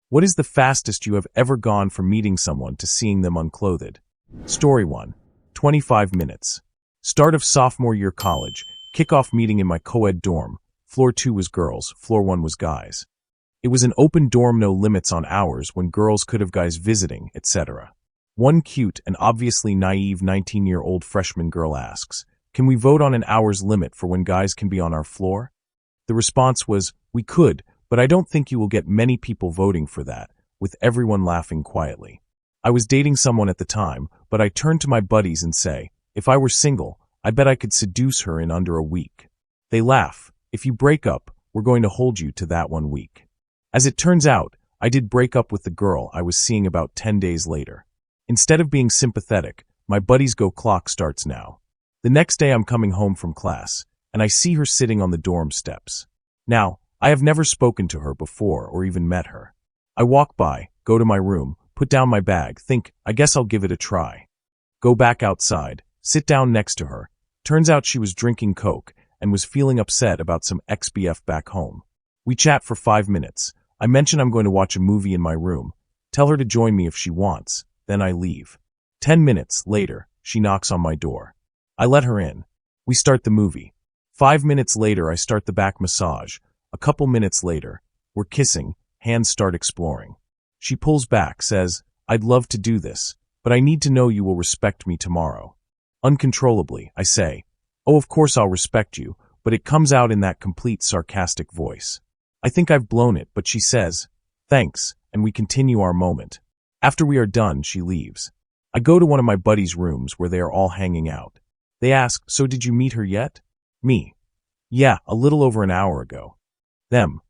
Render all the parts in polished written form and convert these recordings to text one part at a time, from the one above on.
What is the fastest you have ever gone from meeting someone to seeing them unclothed? Story 1. 25 minutes. Start of sophomore year college. Kickoff meeting in my co-ed dorm. Floor 2 was girls, floor 1 was guys. It was an open dorm, no limits on hours when girls could have guys visiting, etc. One cute and obviously naive 19-year-old freshman girl asks, "Can we vote on an hour's limit for when guys can be on our floor?" The response was, "We could, but I don't think you will get many people voting for that," with everyone laughing quietly. I was dating someone at the time, but I turned to my buddies and say, if I were single, I bet I could seduce her in under a week. They laugh. If you break up, we're going to hold you to that 1 week. As it turns out, I did break up with the girl I was seeing about 10 days later. Instead of being sympathetic, my buddies go, "Clock starts now." The next day I'm coming home from class, and I see her sitting on the dorm steps. Now, I have never spoken to her before or even met her. I walk by, go to my room, put down my bag, think, I guess I'll give it a try. Go back outside, sit down next to her. Turns out she was drinking Coke and was feeling upset about some ex-BF back home. We chat for 5 minutes. I mention I'm going to watch a movie in my room. Tell her to join me if she wants. Then I leave. 10 minutes later, she knocks on my door. I let her in. We start the movie. 5 minutes later, I start the back massage. A couple minutes later, we're kissing, hands start exploring. She pulls back, says, "I'd love to do this, but I need to know you will respect me tomorrow." Uncontrollably, I say, "Oh, of course I'll respect you," but it comes out in that complete sarcastic voice. I think I've blown it, but she says, "Thanks," and we continue our moment. After we are done, she leaves. I go to one of my buddies' rooms where they are all hanging out. They ask, "So did you meet her yet?" Me. "Yeah, a little over an hour ago." Them.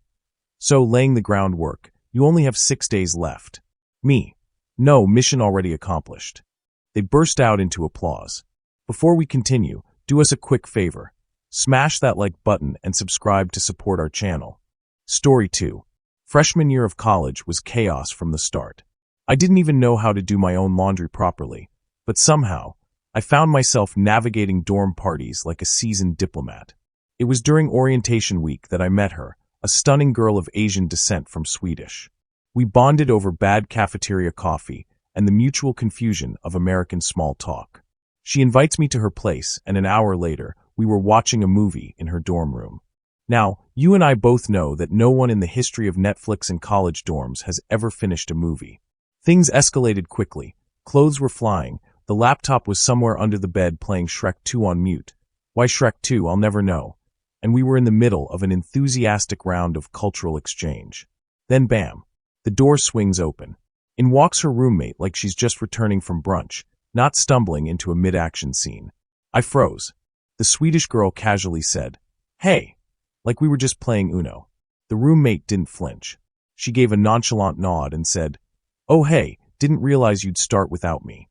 "So laying the groundwork, you only have 6 days left." Me. "No, mission already accomplished." They burst out into applause. Before we continue, do us a quick favor. Smash that like button and subscribe to support our channel. Story 2. Freshman year of college was chaos from the start. I didn't even know how to do my own laundry properly, but somehow, I found myself navigating dorm parties like a seasoned diplomat. It was during orientation week that I met her, a stunning girl of Asian descent from Swedish. We bonded over bad cafeteria coffee and the mutual confusion of American small talk. She invites me to her place, and an hour later, we were watching a movie in her dorm room. Now, you and I both know that no one in the history of Netflix and college dorms has ever finished a movie. Things escalated quickly. Clothes were flying. The laptop was somewhere under the bed playing Shrek 2 on mute. Why Shrek 2, I'll never know. And we were in the middle of an enthusiastic round of cultural exchange. Then bam, the door swings open. In walks her roommate like she's just returning from brunch, not stumbling into a mid-action scene. I froze. The Swedish girl casually said, "Hey," like we were just playing Uno. The roommate didn't flinch. She gave a nonchalant nod and said, "Oh hey, didn't realize you'd start without me."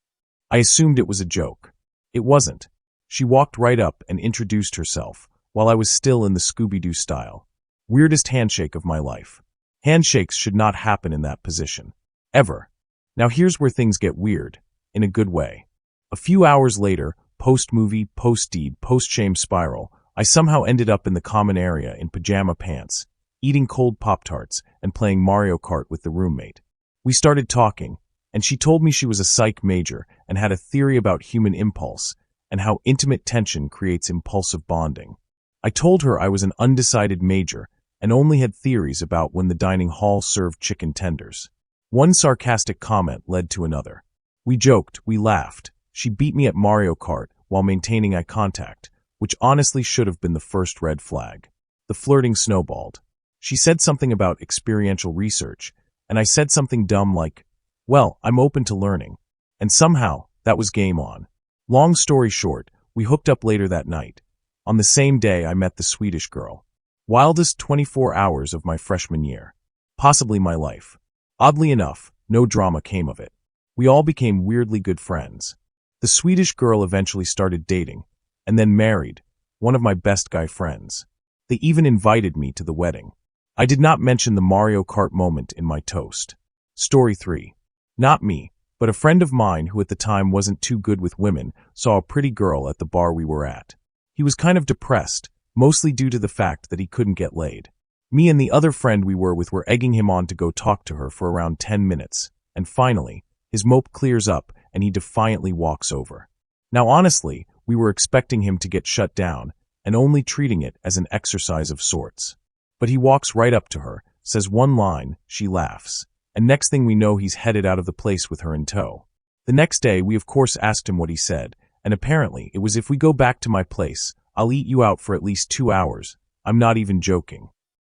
I assumed it was a joke. It wasn't. She walked right up and introduced herself, while I was still in the Scooby-Doo style. Weirdest handshake of my life. Handshakes should not happen in that position. Ever. Now here's where things get weird, in a good way. A few hours later, post-movie, post-deed, post-shame spiral, I somehow ended up in the common area in pajama pants, eating cold Pop-Tarts and playing Mario Kart with the roommate. We started talking, and she told me she was a psych major and had a theory about human impulse and how intimate tension creates impulsive bonding. I told her I was an undecided major and only had theories about when the dining hall served chicken tenders. One sarcastic comment led to another. We joked, we laughed. She beat me at Mario Kart while maintaining eye contact, which honestly should have been the first red flag. The flirting snowballed. She said something about experiential research, and I said something dumb like, "Well, I'm open to learning." And somehow, that was game on. Long story short, we hooked up later that night. On the same day, I met the Swedish girl. Wildest 24 hours of my freshman year. Possibly my life. Oddly enough, no drama came of it. We all became weirdly good friends. The Swedish girl eventually started dating, and then married, one of my best guy friends. They even invited me to the wedding. I did not mention the Mario Kart moment in my toast. Story 3. Not me, but a friend of mine who at the time wasn't too good with women saw a pretty girl at the bar we were at. He was kind of depressed, mostly due to the fact that he couldn't get laid. Me and the other friend we were with were egging him on to go talk to her for around 10 minutes, and finally, his mope clears up and he defiantly walks over. Now honestly, we were expecting him to get shut down and only treating it as an exercise of sorts. But he walks right up to her, says one line, she laughs, and next thing we know he's headed out of the place with her in tow. The next day, we of course asked him what he said, and apparently it was if we go back to my place, I'll eat you out for at least 2 hours. I'm not even joking.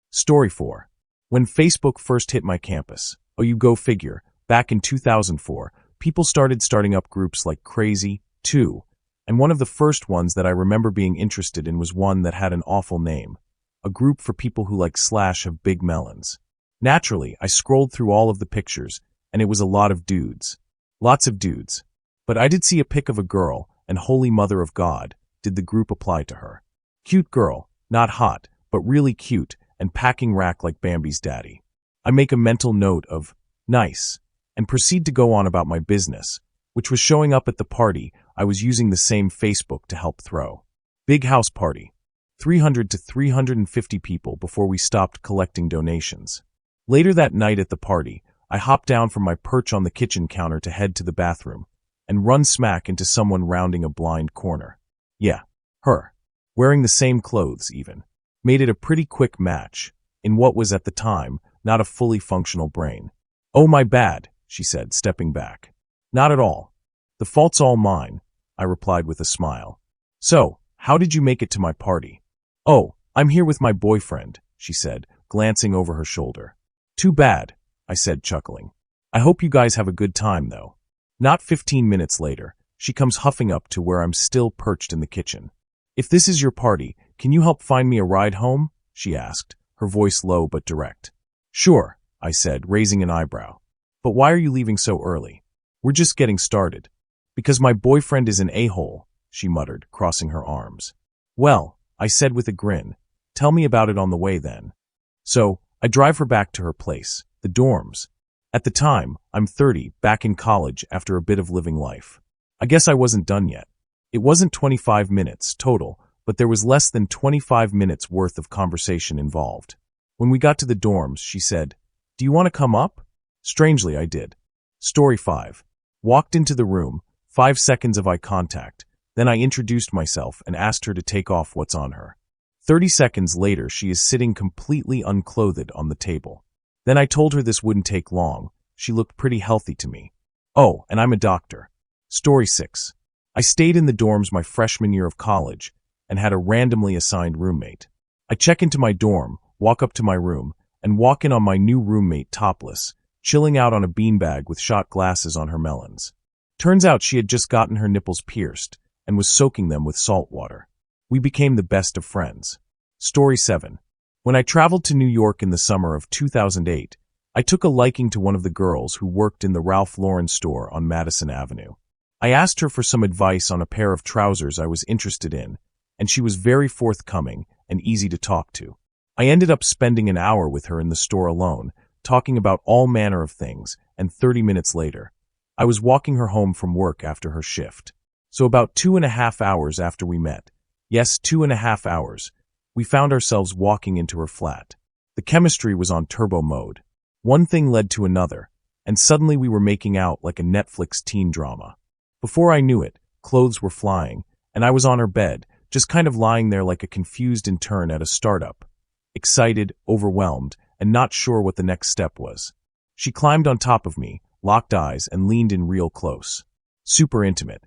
Story 4. When Facebook first hit my campus, oh you go figure, back in 2004, people starting up groups like crazy, too, and one of the first ones that I remember being interested in was one that had an awful name, a group for people who like / have big melons. Naturally, I scrolled through all of the pictures, and it was a lot of dudes. Lots of dudes. But I did see a pic of a girl, and holy mother of God, did the group apply to her. Cute girl, not hot, but really cute, and packing rack like Bambi's daddy. I make a mental note of, nice, and proceed to go on about my business, which was showing up at the party I was using the same Facebook to help throw. Big house party. 300 to 350 people before we stopped collecting donations. Later that night at the party, I hopped down from my perch on the kitchen counter to head to the bathroom, and run smack into someone rounding a blind corner. Yeah, her. Wearing the same clothes, even. Made it a pretty quick match, in what was at the time, not a fully functional brain. Oh my bad, she said, stepping back. Not at all. The fault's all mine, I replied with a smile. So, how did you make it to my party? Oh, I'm here with my boyfriend, she said, glancing over her shoulder. Too bad, I said, chuckling. I hope you guys have a good time, though. Not 15 minutes later, she comes huffing up to where I'm still perched in the kitchen. If this is your party, can you help find me a ride home? She asked, her voice low but direct. Sure, I said, raising an eyebrow. But why are you leaving so early? We're just getting started. Because my boyfriend is an a-hole, she muttered, crossing her arms. Well, I said with a grin, tell me about it on the way then. So, I drive her back to her place, the dorms. At the time, I'm 30, back in college after a bit of living life. I guess I wasn't done yet. It wasn't 25 minutes total, but there was less than 25 minutes worth of conversation involved. When we got to the dorms, she said, "Do you want to come up?" Strangely, I did. Story 5. Walked into the room, 5 seconds of eye contact. Then I introduced myself and asked her to take off what's on her. 30 seconds later, she is sitting completely unclothed on the table. Then I told her this wouldn't take long. She looked pretty healthy to me. Oh, and I'm a doctor. Story 6. I stayed in the dorms my freshman year of college and had a randomly assigned roommate. I check into my dorm, walk up to my room, and walk in on my new roommate topless, chilling out on a beanbag with shot glasses on her melons. Turns out she had just gotten her nipples pierced and was soaking them with salt water. We became the best of friends. Story 7. When I traveled to New York in the summer of 2008, I took a liking to one of the girls who worked in the Ralph Lauren store on Madison Avenue. I asked her for some advice on a pair of trousers I was interested in, and she was very forthcoming and easy to talk to. I ended up spending an hour with her in the store alone, talking about all manner of things, and 30 minutes later, I was walking her home from work after her shift. So about 2.5 hours after we met, yes, 2.5 hours, we found ourselves walking into her flat. The chemistry was on turbo mode. One thing led to another, and suddenly we were making out like a Netflix teen drama. Before I knew it, clothes were flying, and I was on her bed, just kind of lying there like a confused intern at a startup. Excited, overwhelmed, and not sure what the next step was. She climbed on top of me, locked eyes, and leaned in real close. Super intimate.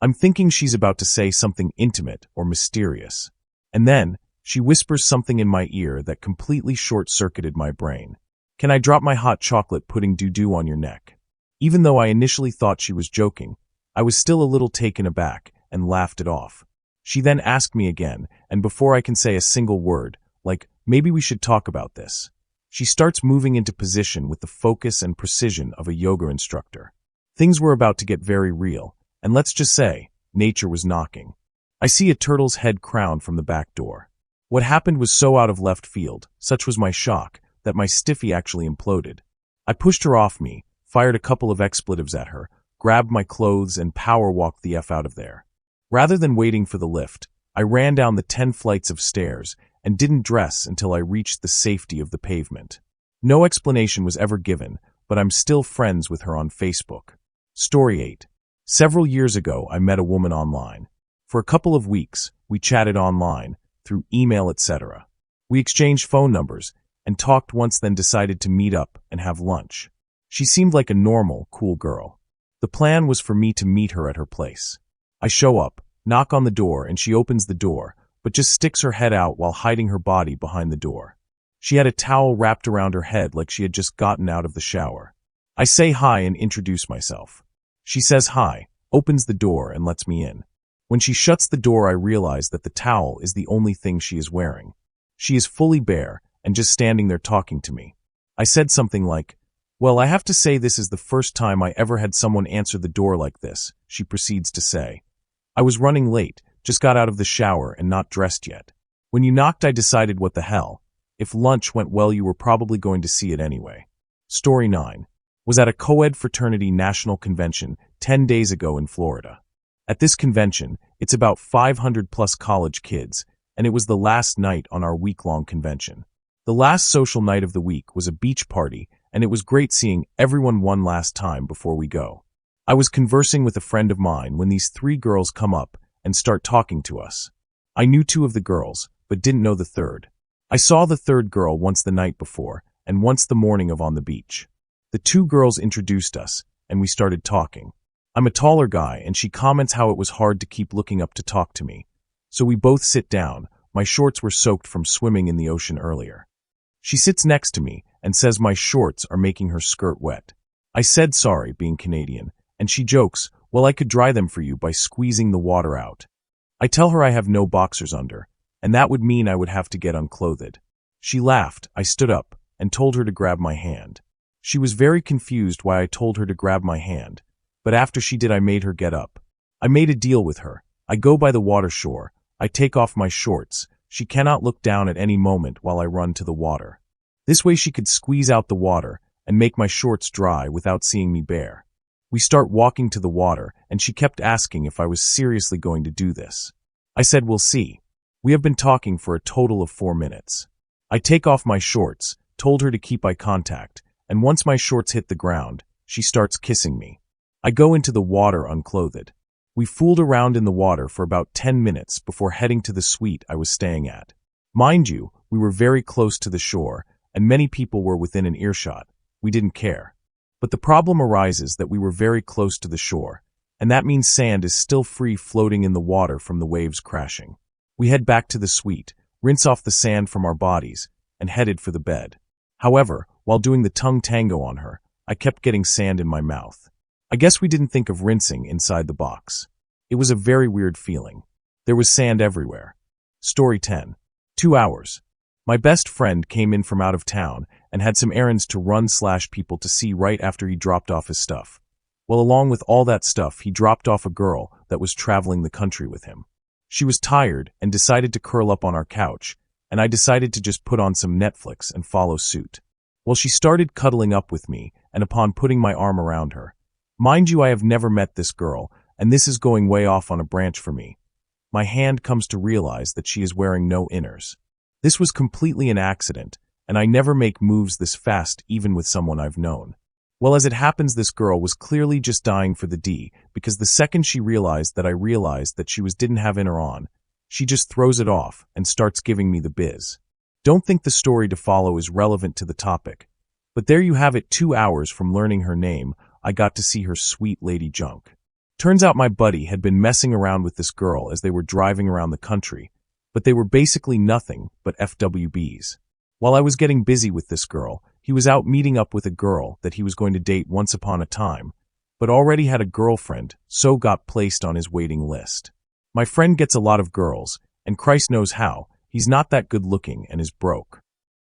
I'm thinking she's about to say something intimate or mysterious. And then, she whispers something in my ear that completely short-circuited my brain. Can I drop my hot chocolate pudding doo-doo on your neck? Even though I initially thought she was joking, I was still a little taken aback and laughed it off. She then asked me again, and before I can say a single word, like, maybe we should talk about this, she starts moving into position with the focus and precision of a yoga instructor. Things were about to get very real, and let's just say, nature was knocking. I see a turtle's head crown from the back door. What happened was so out of left field, such was my shock, that my stiffy actually imploded. I pushed her off me, fired a couple of expletives at her, grabbed my clothes, and power-walked the F out of there. Rather than waiting for the lift, I ran down the 10 flights of stairs and didn't dress until I reached the safety of the pavement. No explanation was ever given, but I'm still friends with her on Facebook. Story 8. Several years ago, I met a woman online. For a couple of weeks, we chatted online, through email, etc. We exchanged phone numbers, and talked once, then decided to meet up and have lunch. She seemed like a normal, cool girl. The plan was for me to meet her at her place. I show up, knock on the door, and she opens the door, but just sticks her head out while hiding her body behind the door. She had a towel wrapped around her head like she had just gotten out of the shower. I say hi and introduce myself. She says hi, opens the door, and lets me in. When she shuts the door, I realize that the towel is the only thing she is wearing. She is fully bare and just standing there talking to me. I said something like, "Well, I have to say this is the first time I ever had someone answer the door like this," she proceeds to say. "I was running late, just got out of the shower and not dressed yet. When you knocked, I decided what the hell. If lunch went well, you were probably going to see it anyway." Story 9. Was at a co-ed fraternity national convention 10 days ago in Florida. At this convention, it's about 500 plus college kids, and it was the last night on our week-long convention. The last social night of the week was a beach party, and it was great seeing everyone one last time before we go. I was conversing with a friend of mine when these 3 girls come up and start talking to us. I knew 2 of the girls, but didn't know the third. I saw the third girl once the night before, and once the morning of on the beach. The 2 girls introduced us, and we started talking. I'm a taller guy, and she comments how it was hard to keep looking up to talk to me. So we both sit down. My shorts were soaked from swimming in the ocean earlier. She sits next to me and says my shorts are making her skirt wet. I said sorry, being Canadian, and she jokes, "Well, I could dry them for you by squeezing the water out." I tell her I have no boxers under, and that would mean I would have to get unclothed. She laughed. I stood up and told her to grab my hand. She was very confused why I told her to grab my hand, but after she did, I made her get up. I made a deal with her. I go by the water shore. I take off my shorts. She cannot look down at any moment while I run to the water. This way she could squeeze out the water and make my shorts dry without seeing me bare. We start walking to the water, and she kept asking if I was seriously going to do this. I said, "We'll see." We have been talking for a total of 4 minutes. I take off my shorts, told her to keep eye contact, and once my shorts hit the ground, she starts kissing me. I go into the water unclothed. We fooled around in the water for about 10 minutes before heading to the suite I was staying at. Mind you, we were very close to the shore, and many people were within an earshot. We didn't care. But the problem arises that we were very close to the shore, and that means sand is still free floating in the water from the waves crashing. We head back to the suite, rinse off the sand from our bodies, and headed for the bed. However, while doing the tongue tango on her, I kept getting sand in my mouth. I guess we didn't think of rinsing inside the box. It was a very weird feeling. There was sand everywhere. Story 10. 2 hours. My best friend came in from out of town and had some errands to run/people to see right after he dropped off his stuff. Well, along with all that stuff, he dropped off a girl that was traveling the country with him. She was tired and decided to curl up on our couch, and I decided to just put on some Netflix and follow suit. Well, she started cuddling up with me, and upon putting my arm around her, mind you, I have never met this girl, and this is going way off on a branch for me. My hand comes to realize that she is wearing no inners. This was completely an accident, and I never make moves this fast even with someone I've known. Well, as it happens, this girl was clearly just dying for the D, because the second she realized that I realized that she didn't have inner on, she just throws it off and starts giving me the biz. Don't think the story to follow is relevant to the topic, but there you have it. 2 hours from learning her name, I got to see her sweet lady junk. Turns out my buddy had been messing around with this girl as they were driving around the country, but they were basically nothing but FWBs. While I was getting busy with this girl, he was out meeting up with a girl that he was going to date once upon a time, but already had a girlfriend, so got placed on his waiting list. My friend gets a lot of girls, and Christ knows how, he's not that good looking and is broke.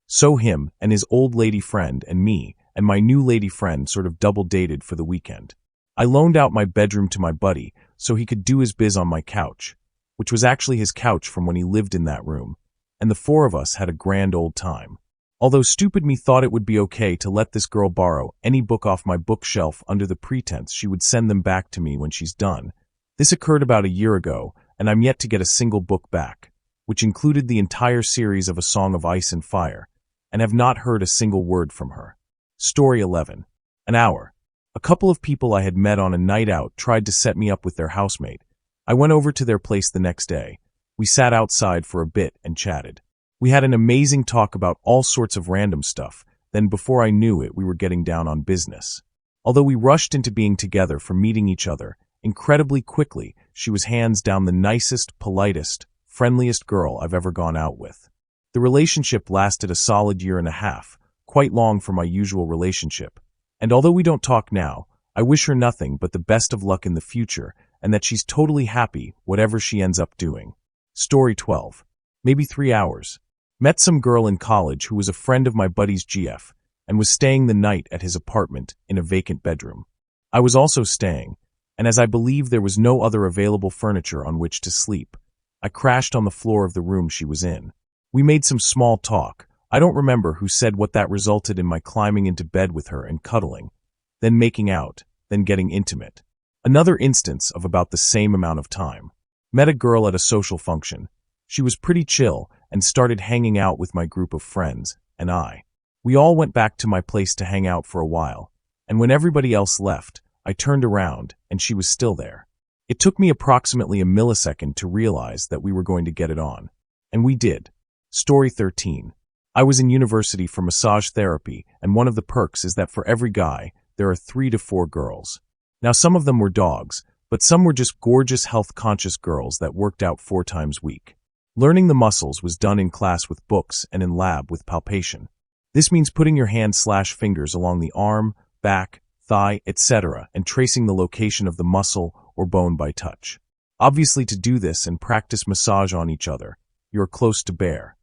So him and his old lady friend and me and my new lady friend sort of double dated for the weekend. I loaned out my bedroom to my buddy so he could do his biz on my couch, which was actually his couch from when he lived in that room, and the 4 of us had a grand old time. Although stupid me thought it would be okay to let this girl borrow any book off my bookshelf under the pretense she would send them back to me when she's done. This occurred about a year ago, and I'm yet to get a single book back. which included the entire series of A Song of Ice and Fire, and have not heard a single word from her. Story 11. An hour. A couple of people I had met on a night out tried to set me up with their housemate. I went over to their place the next day. We sat outside for a bit and chatted. We had an amazing talk about all sorts of random stuff. Then before I knew it, we were getting down on business. Although we rushed into being together from meeting each other, incredibly quickly, she was hands down the nicest, politest, friendliest girl I've ever gone out with. The relationship lasted a solid 1.5 years, quite long for my usual relationship. And although we don't talk now, I wish her nothing but the best of luck in the future and that she's totally happy whatever she ends up doing. Story 12. Maybe 3 hours. Met some girl in college who was a friend of my buddy's GF and was staying the night at his apartment in a vacant bedroom. I was also staying, and as I believe there was no other available furniture on which to sleep, I crashed on the floor of the room she was in. We made some small talk. I don't remember who said what that resulted in my climbing into bed with her and cuddling, then making out, then getting intimate. Another instance of about the same amount of time. Met a girl at a social function. She was pretty chill and started hanging out with my group of friends, and I. We all went back to my place to hang out for a while, and when everybody else left, I turned around and she was still there. It took me approximately a millisecond to realize that we were going to get it on. And we did. Story 13. I was in university for massage therapy, and one of the perks is that for every guy, there are 3 to 4 girls. Now some of them were dogs, but some were just gorgeous health-conscious girls that worked out 4 times a week. Learning the muscles was done in class with books and in lab with palpation. This means putting your hand/fingers along the arm, back, thigh, etc., and tracing the location of the muscle or bone by touch. Obviously, to do this and practice massage on each other, you are close to bare.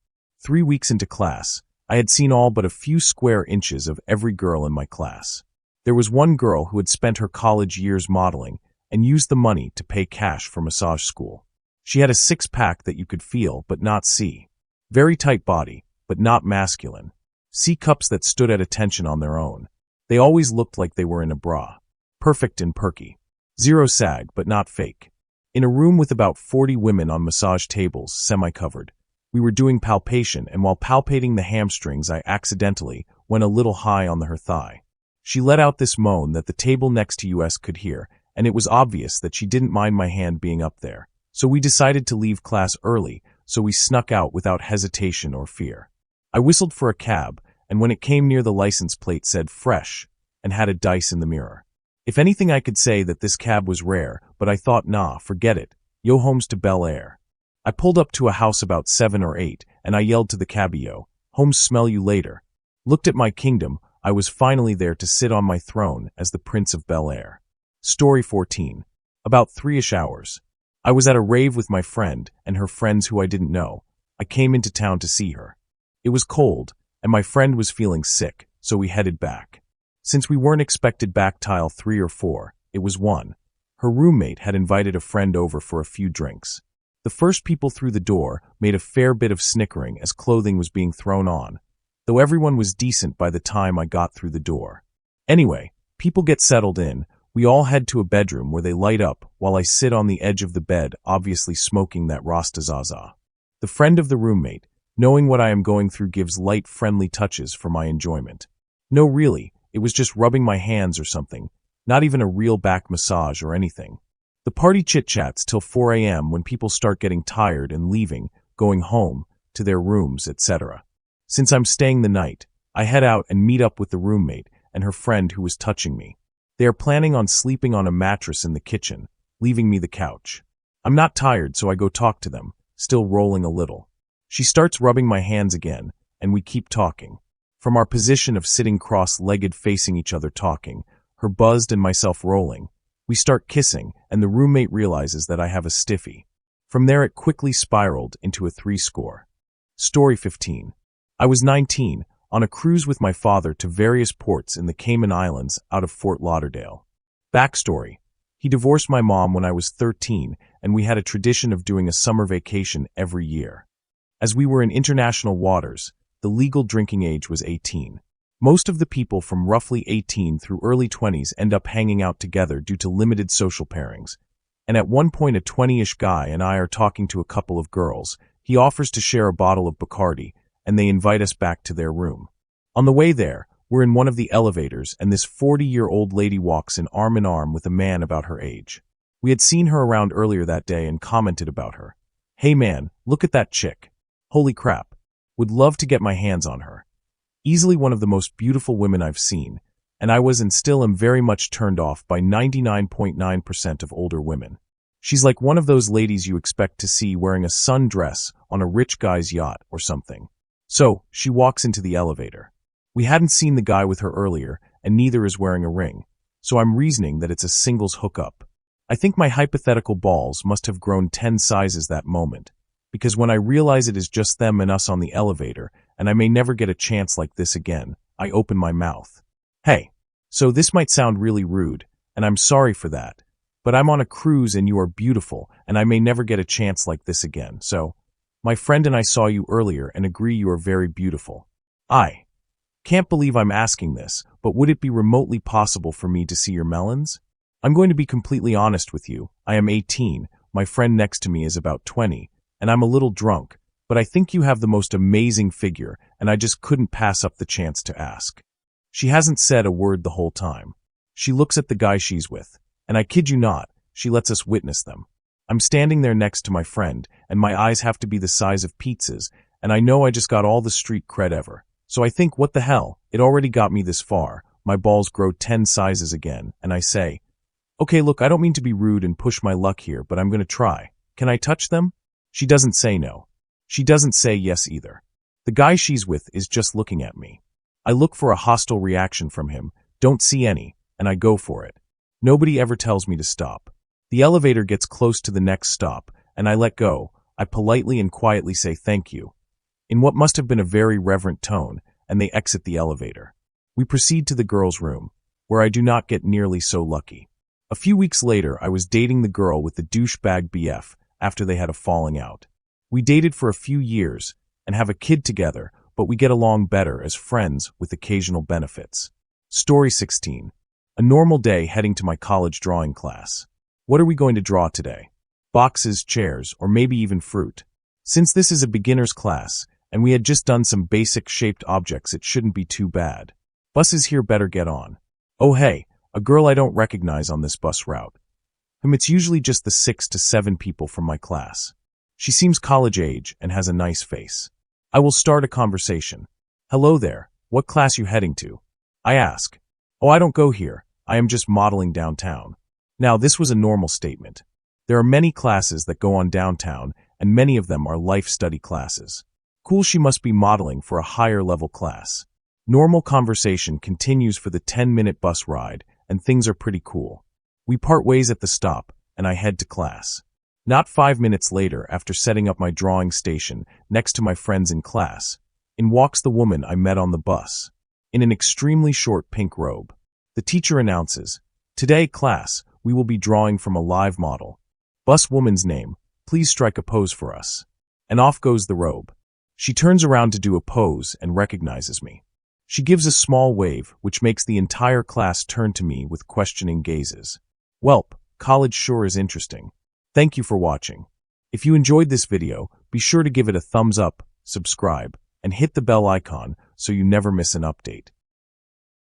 3 weeks into class, I had seen all but a few square inches of every girl in my class. There was one girl who had spent her college years modeling and used the money to pay cash for massage school. She had a 6-pack that you could feel but not see. Very tight body, but not masculine. C-cups that stood at attention on their own. They always looked like they were in a bra. Perfect and perky. Zero sag, but not fake. In a room with about 40 women on massage tables, semi-covered. We were doing palpation, and while palpating the hamstrings, I accidentally went a little high on her thigh. She let out this moan that the table next to us could hear, and it was obvious that she didn't mind my hand being up there. So we decided to leave class early, so we snuck out without hesitation or fear. I whistled for a cab, and when it came near the license plate said fresh, and had a dice in the mirror. If anything, I could say that this cab was rare, but I thought, nah, forget it. Yo homes to Bel Air. I pulled up to a house about 7 or 8, and I yelled to the cabbie, yo, home smell you later. Looked at my kingdom, I was finally there to sit on my throne as the Prince of Bel Air. Story 14. About 3-ish hours. I was at a rave with my friend and her friends who I didn't know. I came into town to see her. It was cold, and my friend was feeling sick, so we headed back. Since we weren't expected back till 3 or 4, it was 1. Her roommate had invited a friend over for a few drinks. The first people through the door made a fair bit of snickering as clothing was being thrown on, though everyone was decent by the time I got through the door. Anyway, people get settled in. We all head to a bedroom where they light up while I sit on the edge of the bed, obviously smoking that Rasta Zaza. The friend of the roommate, knowing what I am going through, gives light, friendly touches for my enjoyment. No, really, it was just rubbing my hands or something, not even a real back massage or anything. The party chit-chats till 4 a.m. when people start getting tired and leaving, going home, to their rooms, etc. Since I'm staying the night, I head out and meet up with the roommate and her friend who was touching me. They are planning on sleeping on a mattress in the kitchen, leaving me the couch. I'm not tired, so I go talk to them, still rolling a little. She starts rubbing my hands again, and we keep talking. From our position of sitting cross-legged facing each other talking, her buzzed and myself rolling, we start kissing, and the roommate realizes that I have a stiffy. From there it quickly spiraled into a 3-score. Story 15. I was 19, on a cruise with my father to various ports in the Cayman Islands out of Fort Lauderdale. Backstory. He divorced my mom when I was 13, and we had a tradition of doing a summer vacation every year. As we were in international waters, the legal drinking age was 18. Most of the people from roughly 18 through early 20s end up hanging out together due to limited social pairings. And at one point a 20-ish guy and I are talking to a couple of girls, He offers to share a bottle of Bacardi, and they invite us back to their room. On the way there, we're in one of the elevators, and this 40-year-old lady walks in arm with a man about her age. We had seen her around earlier that day and commented about her. Hey man, look at that chick. Holy crap. Would love to get my hands on her. Easily one of the most beautiful women I've seen, and I was and still am very much turned off by 99.9% of older women. She's like one of those ladies you expect to see wearing a sundress on a rich guy's yacht or something. So, she walks into the elevator. We hadn't seen the guy with her earlier, and neither is wearing a ring, so I'm reasoning that it's a singles hookup. I think my hypothetical balls must have grown 10 sizes that moment, because when I realize it is just them and us on the elevator, and I may never get a chance like this again, I open my mouth. Hey, so this might sound really rude, and I'm sorry for that, but I'm on a cruise and you are beautiful, and I may never get a chance like this again, so, my friend and I saw you earlier and agree you are very beautiful. I can't believe I'm asking this, but would it be remotely possible for me to see your melons? I'm going to be completely honest with you. I am 18, my friend next to me is about 20, and I'm a little drunk, but I think you have the most amazing figure, and I just couldn't pass up the chance to ask. She hasn't said a word the whole time. She looks at the guy she's with, and I kid you not, she lets us witness them. I'm standing there next to my friend, and my eyes have to be the size of pizzas, and I know I just got all the street cred ever. So I think, what the hell, it already got me this far. My balls grow 10 sizes again, and I say, okay, look, I don't mean to be rude and push my luck here, but I'm going to try. Can I touch them? She doesn't say no. She doesn't say yes either. The guy she's with is just looking at me. I look for a hostile reaction from him, don't see any, and I go for it. Nobody ever tells me to stop. The elevator gets close to the next stop, and I let go. I politely and quietly say thank you, in what must have been a very reverent tone, and they exit the elevator. We proceed to the girls' room, where I do not get nearly so lucky. A few weeks later, I was dating the girl with the douchebag BF after they had a falling out. We dated for a few years and have a kid together, but we get along better as friends with occasional benefits. Story 16. A normal day heading to my college drawing class. What are we going to draw today? Boxes, chairs, or maybe even fruit? Since this is a beginner's class, and we had just done some basic shaped objects, it shouldn't be too bad. Buses here better get on. Oh hey, a girl I don't recognize on this bus route. It's usually just the 6 to 7 people from my class. She seems college age and has a nice face. I will start a conversation. Hello there, what class you heading to? I ask. Oh, I don't go here, I am just modeling downtown. Now this was a normal statement. There are many classes that go on downtown, and many of them are life study classes. Cool, she must be modeling for a higher level class. Normal conversation continues for the 10-minute bus ride, and things are pretty cool. We part ways at the stop, and I head to class. Not 5 minutes later, after setting up my drawing station next to my friends in class, in walks the woman I met on the bus, in an extremely short pink robe. The teacher announces, "Today, class, we will be drawing from a live model. Bus woman's name, please strike a pose for us." And off goes the robe. She turns around to do a pose and recognizes me. She gives a small wave, which makes the entire class turn to me with questioning gazes. Welp, college sure is interesting. Thank you for watching. If you enjoyed this video, be sure to give it a thumbs up, subscribe, and hit the bell icon so you never miss an update.